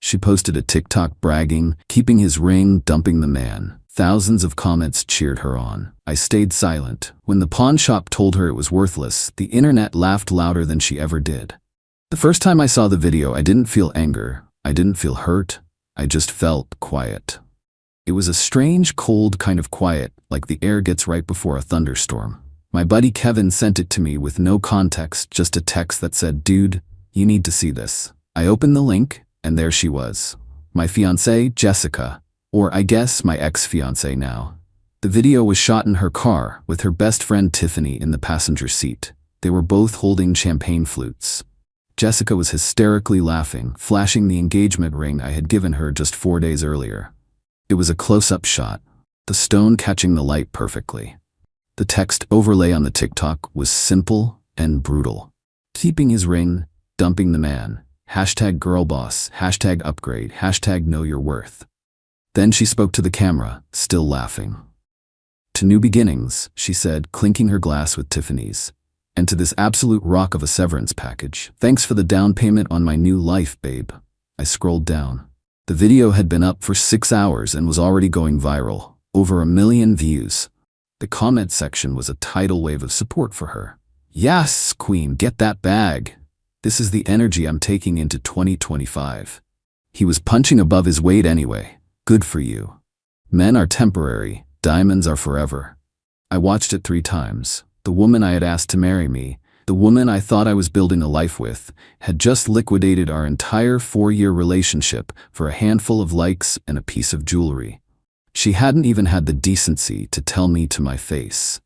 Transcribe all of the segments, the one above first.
She posted a TikTok bragging, keeping his ring, dumping the man. Thousands of comments cheered her on. I stayed silent. When the pawn shop told her it was worthless, the internet laughed louder than she ever did. The first time I saw the video, I didn't feel anger. I didn't feel hurt. I just felt quiet. It was a strange, cold kind of quiet, like the air gets right before a thunderstorm. My buddy Kevin sent it to me with no context, just a text that said, "Dude, you need to see this." I opened the link, and there she was. My fiancée, Jessica. Or I guess my ex-fiancée now. The video was shot in her car, with her best friend Tiffany in the passenger seat. They were both holding champagne flutes. Jessica was hysterically laughing, flashing the engagement ring I had given her just 4 days earlier. It was a close-up shot, the stone catching the light perfectly. The text overlay on the TikTok was simple and brutal. Keeping his ring, dumping the man, #girlboss, #upgrade, #know your worth. Then she spoke to the camera, still laughing. "To new beginnings," she said, clinking her glass with Tiffany's. "And to this absolute rock of a severance package. Thanks for the down payment on my new life, babe." I scrolled down. The video had been up for 6 hours and was already going viral. Over 1 million views. The comment section was a tidal wave of support for her. "Yes, queen, get that bag. This is the energy I'm taking into 2025. He was punching above his weight anyway. Good for you. Men are temporary, diamonds are forever." I watched it 3 times. The woman I had asked to marry me, the woman I thought I was building a life with, had just liquidated our entire 4-year relationship for a handful of likes and a piece of jewelry. She hadn't even had the decency to tell me to my face.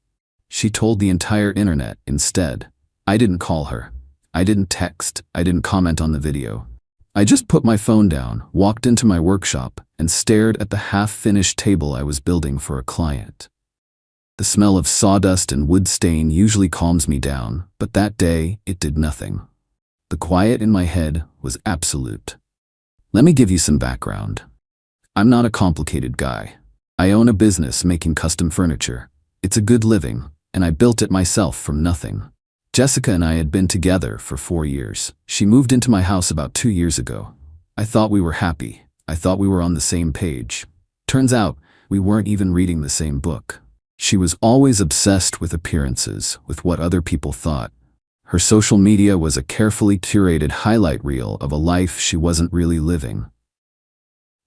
She told the entire internet instead. I didn't call her. I didn't text. I didn't comment on the video. I just put my phone down, walked into my workshop, and stared at the half-finished table I was building for a client. The smell of sawdust and wood stain usually calms me down, but that day it did nothing. The quiet in my head was absolute. Let me give you some background. I'm not a complicated guy. I own a business making custom furniture. It's a good living, and I built it myself from nothing. Jessica and I had been together for 4 years. She moved into my house about 2 years ago. I thought we were happy. I thought we were on the same page. Turns out, we weren't even reading the same book. She was always obsessed with appearances, with what other people thought. Her social media was a carefully curated highlight reel of a life she wasn't really living.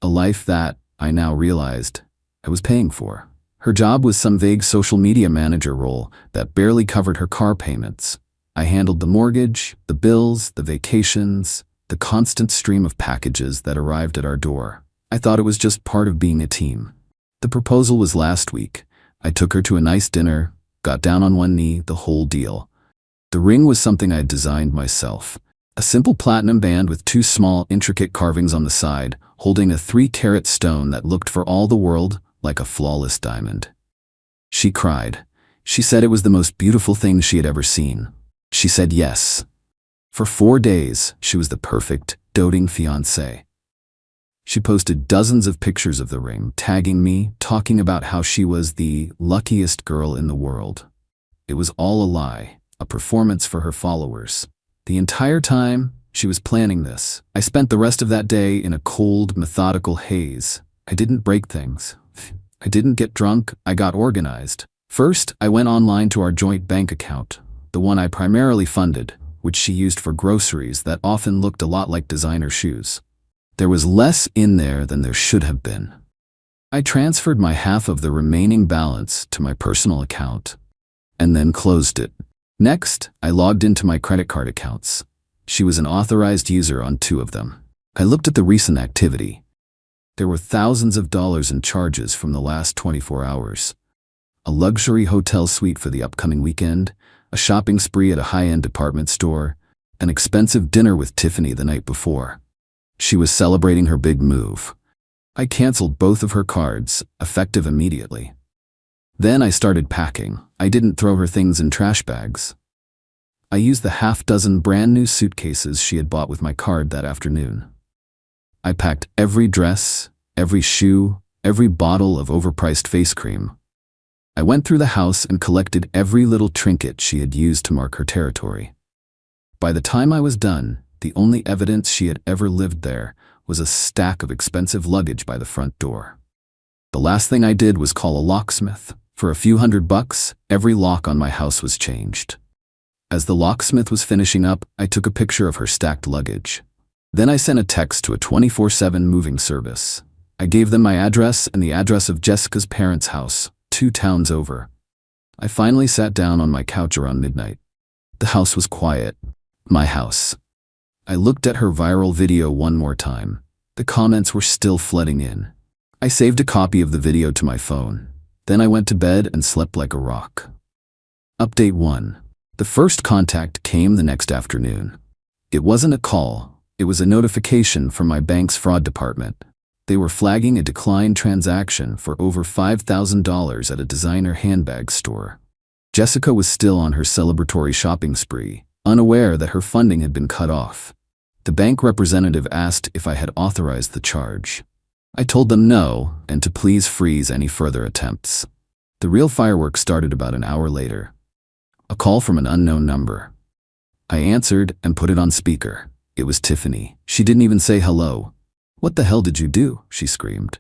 A life that, I now realized, I was paying for. Her job was some vague social media manager role that barely covered her car payments. I handled the mortgage, the bills, the vacations, the constant stream of packages that arrived at our door. I thought it was just part of being a team. The proposal was last week. I took her to a nice dinner, got down on one knee, the whole deal. The ring was something I had designed myself. A simple platinum band with 2 small, intricate carvings on the side, holding a 3-carat stone that looked for all the world like a flawless diamond. She cried. She said it was the most beautiful thing she had ever seen. She said yes. For 4 days, she was the perfect, doting fiancée. She posted dozens of pictures of the ring, tagging me, talking about how she was the luckiest girl in the world. It was all a lie, a performance for her followers. The entire time she was planning this, I spent the rest of that day in a cold, methodical haze. I didn't break things. I didn't get drunk, I got organized. First, I went online to our joint bank account, the one I primarily funded, which she used for groceries that often looked a lot like designer shoes. There was less in there than there should have been. I transferred my half of the remaining balance to my personal account, and then closed it. Next, I logged into my credit card accounts. She was an authorized user on 2 of them. I looked at the recent activity. There were thousands of dollars in charges from the last 24 hours. A luxury hotel suite for the upcoming weekend, a shopping spree at a high-end department store, an expensive dinner with Tiffany the night before. She was celebrating her big move. I canceled both of her cards, effective immediately. Then I started packing. I didn't throw her things in trash bags. I used the half-dozen brand-new suitcases she had bought with my card that afternoon. I packed every dress, every shoe, every bottle of overpriced face cream. I went through the house and collected every little trinket she had used to mark her territory. By the time I was done, the only evidence she had ever lived there was a stack of expensive luggage by the front door. The last thing I did was call a locksmith. For a few $100, every lock on my house was changed. As the locksmith was finishing up, I took a picture of her stacked luggage. Then I sent a text to a 24/7 moving service. I gave them my address and the address of Jessica's parents' house, 2 towns over. I finally sat down on my couch around midnight. The house was quiet. My house. I looked at her viral video one more time. The comments were still flooding in. I saved a copy of the video to my phone. Then I went to bed and slept like a rock. Update 1. The first contact came the next afternoon. It wasn't a call. It was a notification from my bank's fraud department. They were flagging a declined transaction for over $5,000 at a designer handbag store. Jessica was still on her celebratory shopping spree, unaware that her funding had been cut off. The bank representative asked if I had authorized the charge. I told them no, and to please freeze any further attempts. The real fireworks started about an hour later. A call from an unknown number. I answered and put it on speaker. It was Tiffany. She didn't even say hello. "What the hell did you do?" she screamed.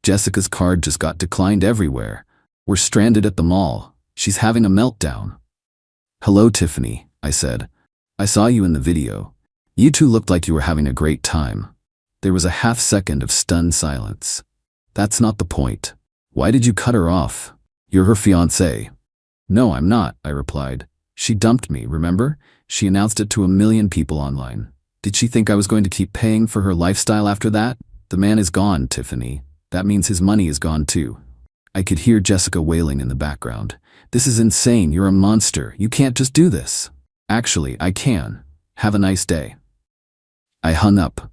"Jessica's card just got declined everywhere. We're stranded at the mall. She's having a meltdown." "Hello, Tiffany," I said. "I saw you in the video. You two looked like you were having a great time." There was a half-second of stunned silence. "That's not the point. Why did you cut her off? You're her fiancé." "No, I'm not," I replied. "She dumped me, remember? She announced it to 1 million people online. Did she think I was going to keep paying for her lifestyle after that? The man is gone, Tiffany. That means his money is gone too." I could hear Jessica wailing in the background. "This is insane. You're a monster. You can't just do this." "Actually, I can. Have a nice day." I hung up.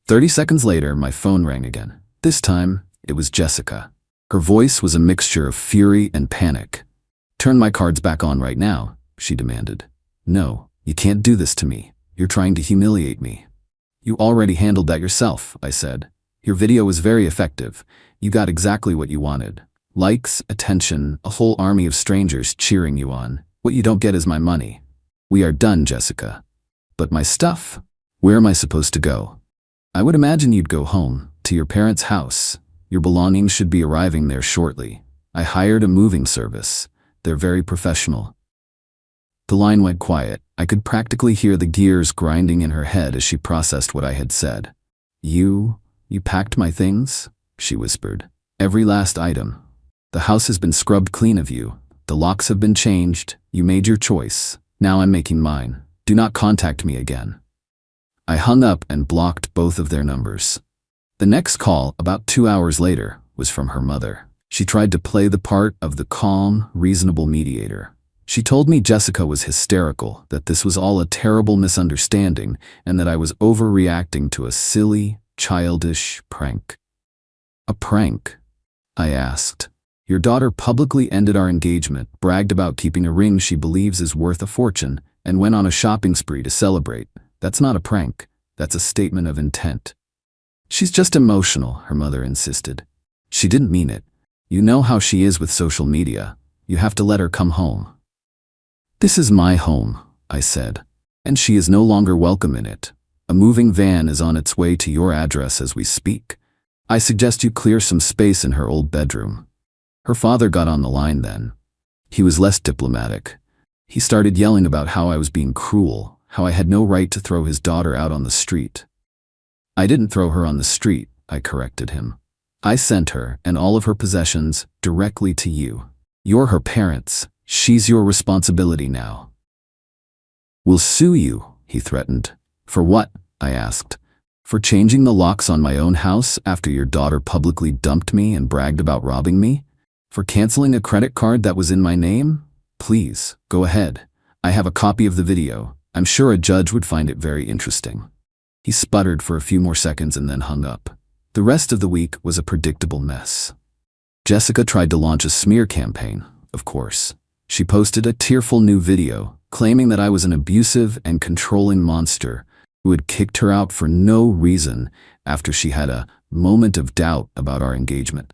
30 seconds later, my phone rang again. This time, it was Jessica. Her voice was a mixture of fury and panic. "Turn my cards back on right now," she demanded. "No, you can't do this to me. You're trying to humiliate me." "You already handled that yourself," I said. "Your video was very effective. You got exactly what you wanted. Likes, attention, a whole army of strangers cheering you on. What you don't get is my money." "We are done, Jessica." "But my stuff? Where am I supposed to go?" "I would imagine you'd go home, to your parents' house. Your belongings should be arriving there shortly. I hired a moving service. They're very professional." The line went quiet. I could practically hear the gears grinding in her head as she processed what I had said. You packed my things?" she whispered. "Every last item. The house has been scrubbed clean of you. The locks have been changed. You made your choice. Now I'm making mine. Do not contact me again." I hung up and blocked both of their numbers. The next call, about 2 hours later, was from her mother. She tried to play the part of the calm, reasonable mediator. She told me Jessica was hysterical, that this was all a terrible misunderstanding, and that I was overreacting to a silly, childish prank. "A prank?" I asked. "Your daughter publicly ended our engagement, bragged about keeping a ring she believes is worth a fortune, and went on a shopping spree to celebrate. That's not a prank. That's a statement of intent." "She's just emotional," her mother insisted. "She didn't mean it. You know how she is with social media. You have to let her come home." "This is my home," I said, "and she is no longer welcome in it. A moving van is on its way to your address as we speak. I suggest you clear some space in her old bedroom." Her father got on the line then. He was less diplomatic. He started yelling about how I was being cruel, how I had no right to throw his daughter out on the street. "I didn't throw her on the street," I corrected him. "I sent her and all of her possessions directly to you. You're her parents. She's your responsibility now." "We'll sue you," he threatened. "For what?" I asked. "For changing the locks on my own house after your daughter publicly dumped me and bragged about robbing me? For canceling a credit card that was in my name? Please, go ahead. I have a copy of the video. I'm sure a judge would find it very interesting." He sputtered for a few more seconds and then hung up. The rest of the week was a predictable mess. Jessica tried to launch a smear campaign, of course. She posted a tearful new video, claiming that I was an abusive and controlling monster who had kicked her out for no reason after she had a moment of doubt about our engagement.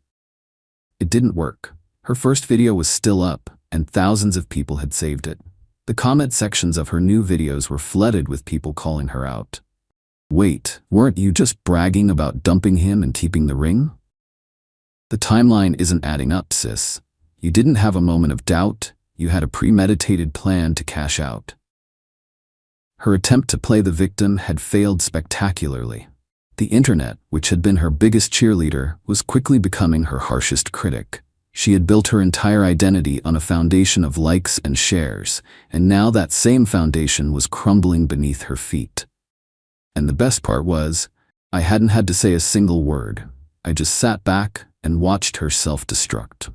It didn't work. Her first video was still up, and thousands of people had saved it. The comment sections of her new videos were flooded with people calling her out. Wait, weren't you just bragging about dumping him and keeping the ring? The timeline isn't adding up, sis. You didn't have a moment of doubt, you had a premeditated plan to cash out. Her attempt to play the victim had failed spectacularly. The internet, which had been her biggest cheerleader, was quickly becoming her harshest critic. She had built her entire identity on a foundation of likes and shares, and now that same foundation was crumbling beneath her feet. And the best part was, I hadn't had to say a single word. I just sat back and watched her self-destruct.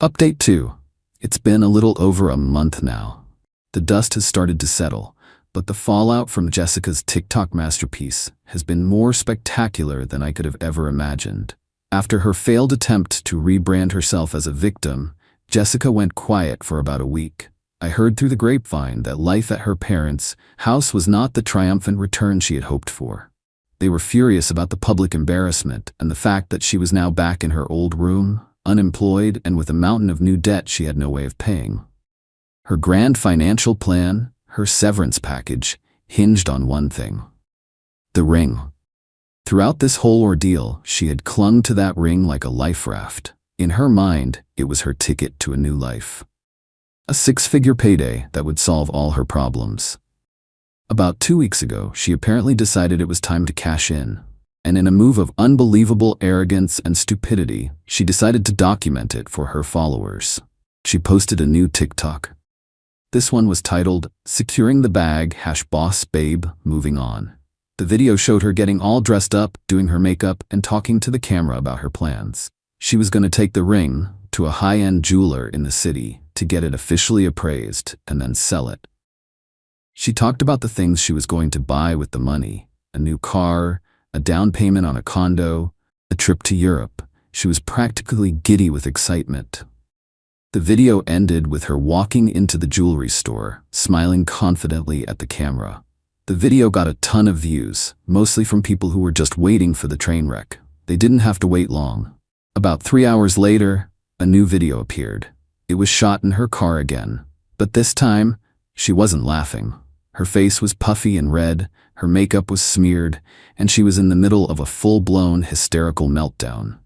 Update 2. It's been a little over a month now. The dust has started to settle, but the fallout from Jessica's TikTok masterpiece has been more spectacular than I could have ever imagined. After her failed attempt to rebrand herself as a victim, Jessica went quiet for about a week. I heard through the grapevine that life at her parents' house was not the triumphant return she had hoped for. They were furious about the public embarrassment and the fact that she was now back in her old room, unemployed and with a mountain of new debt she had no way of paying. Her grand financial plan, her severance package, hinged on one thing: the ring. Throughout this whole ordeal, she had clung to that ring like a life raft. In her mind, it was her ticket to a new life. A six-figure payday that would solve all her problems. About 2 weeks ago, she apparently decided it was time to cash in. And in a move of unbelievable arrogance and stupidity, she decided to document it for her followers. She posted a new TikTok. This one was titled, "Securing the Bag, #boss babe, moving on." The video showed her getting all dressed up, doing her makeup, and talking to the camera about her plans. She was going to take the ring to a high-end jeweler in the city to get it officially appraised and then sell it. She talked about the things she was going to buy with the money: a new car, a down payment on a condo, a trip to Europe. She was practically giddy with excitement. The video ended with her walking into the jewelry store, smiling confidently at the camera. The video got a ton of views, mostly from people who were just waiting for the train wreck. They didn't have to wait long. About 3 hours later, a new video appeared. It was shot in her car again, but this time, she wasn't laughing. Her face was puffy and red, her makeup was smeared, and she was in the middle of a full-blown hysterical meltdown.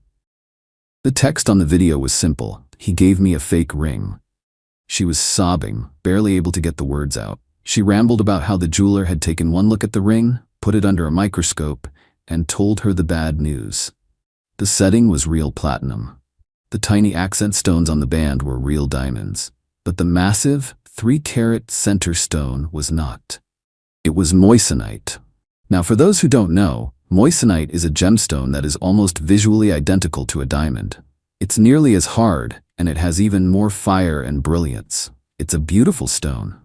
The text on the video was simple: "He gave me a fake ring." She was sobbing, barely able to get the words out. She rambled about how the jeweler had taken one look at the ring, put it under a microscope, and told her the bad news. The setting was real platinum. The tiny accent stones on the band were real diamonds, but the massive, 3-carat center stone was not. It was moissanite. Now, for those who don't know, moissanite is a gemstone that is almost visually identical to a diamond. It's nearly as hard, and it has even more fire and brilliance. It's a beautiful stone.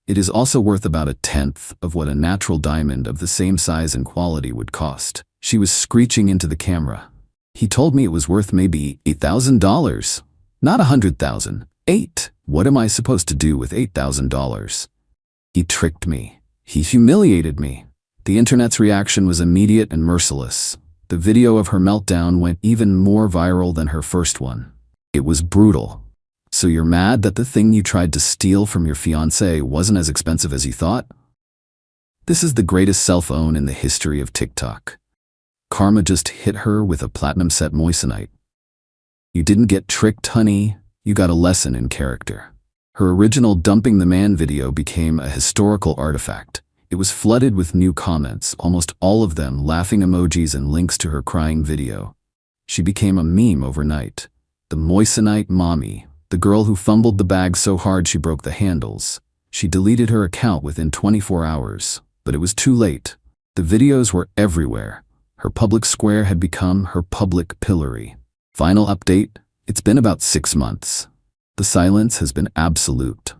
It is also worth about 1/10 of what a natural diamond of the same size and quality would cost. She was screeching into the camera. "He told me it was worth maybe $8,000. Not 100,000. 8. What am I supposed to do with $8,000? He tricked me. He humiliated me." The internet's reaction was immediate and merciless. The video of her meltdown went even more viral than her first one. It was brutal. "So you're mad that the thing you tried to steal from your fiancé wasn't as expensive as you thought?" This is the greatest self-own in the history of TikTok. Karma just hit her with a platinum-set moissanite. You didn't get tricked, honey. You got a lesson in character. Her original Dumping the Man video became a historical artifact. It was flooded with new comments, almost all of them laughing emojis and links to her crying video. She became a meme overnight. The moissanite mommy, the girl who fumbled the bag so hard she broke the handles. She deleted her account within 24 hours, but it was too late. The videos were everywhere. Her public square had become her public pillory. Final update: it's been about 6 months. The silence has been absolute.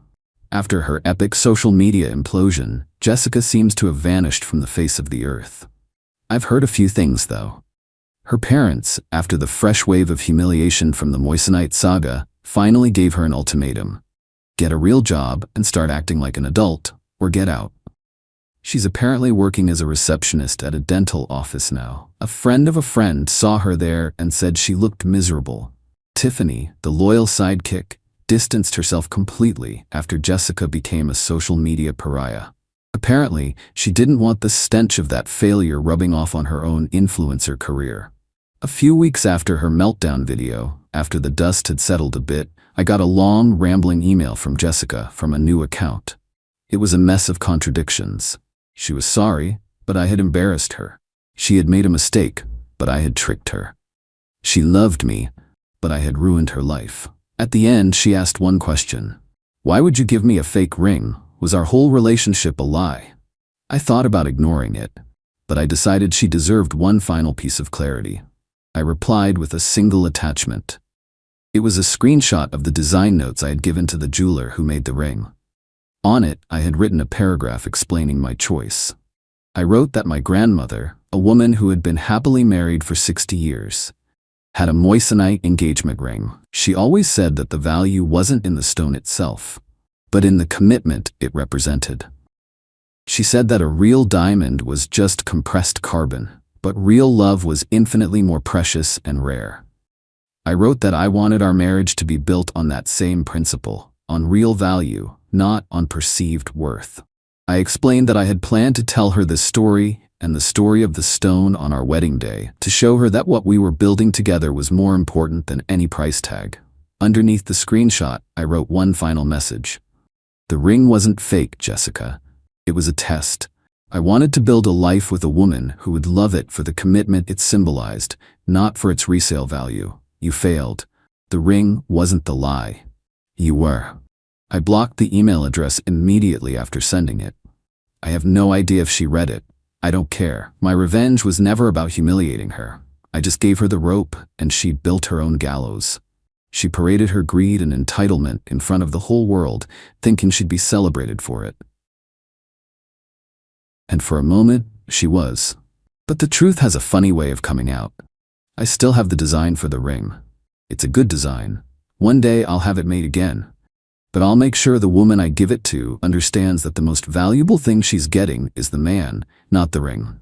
After her epic social media implosion, Jessica seems to have vanished from the face of the earth. I've heard a few things, though. Her parents, after the fresh wave of humiliation from the moissanite saga, finally gave her an ultimatum: get a real job and start acting like an adult, or get out. She's apparently working as a receptionist at a dental office now. A friend of a friend saw her there and said she looked miserable. Tiffany, the loyal sidekick, distanced herself completely after Jessica became a social media pariah. Apparently, she didn't want the stench of that failure rubbing off on her own influencer career. A few weeks after her meltdown video, after the dust had settled a bit, I got a long, rambling email from Jessica from a new account. It was a mess of contradictions. She was sorry, but I had embarrassed her. She had made a mistake, but I had tricked her. She loved me, but I had ruined her life. At the end, she asked one question. Why would you give me a fake ring? Was our whole relationship a lie? I thought about ignoring it, but I decided she deserved one final piece of clarity. I replied with a single attachment. It was a screenshot of the design notes I had given to the jeweler who made the ring. On it, I had written a paragraph explaining my choice. I wrote that my grandmother, a woman who had been happily married for 60 years, had a moissanite engagement ring. She always said that the value wasn't in the stone itself, but in the commitment it represented. She said that a real diamond was just compressed carbon, but real love was infinitely more precious and rare. I wrote that I wanted our marriage to be built on that same principle, on real value, not on perceived worth. I explained that I had planned to tell her this story and the story of the stone on our wedding day to show her that what we were building together was more important than any price tag. Underneath the screenshot, I wrote one final message. The ring wasn't fake, Jessica. It was a test. I wanted to build a life with a woman who would love it for the commitment it symbolized, not for its resale value. You failed. The ring wasn't the lie. You were. I blocked the email address immediately after sending it. I have no idea if she read it. I don't care. My revenge was never about humiliating her. I just gave her the rope, and she built her own gallows. She paraded her greed and entitlement in front of the whole world, thinking she'd be celebrated for it. And for a moment, she was. But the truth has a funny way of coming out. I still have the design for the ring. It's a good design. One day I'll have it made again. But I'll make sure the woman I give it to understands that the most valuable thing she's getting is the man, not the ring.